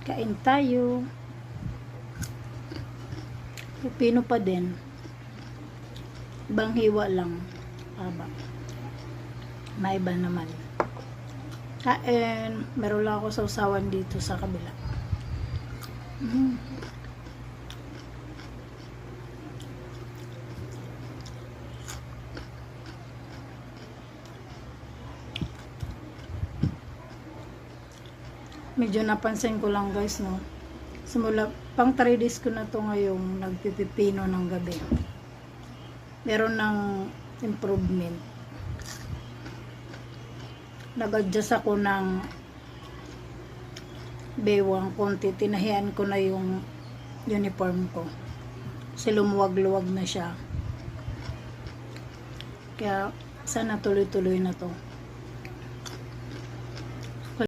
Kain tayo. Pipino pa din. Ibang hiwa lang. Aba. Maiba naman. Kain. Meron lang ako sausawan dito sa kabila. Medyo napansin ko lang guys, no. Simula, pang 3 days ko na to ngayong nagpipipino ng gabi. Meron ng improvement. Nag-adjust ako ng bewang konti. Tinahian ko na yung uniform ko. Kasi lumuwag-luwag na siya. Kaya sana tuloy-tuloy na to.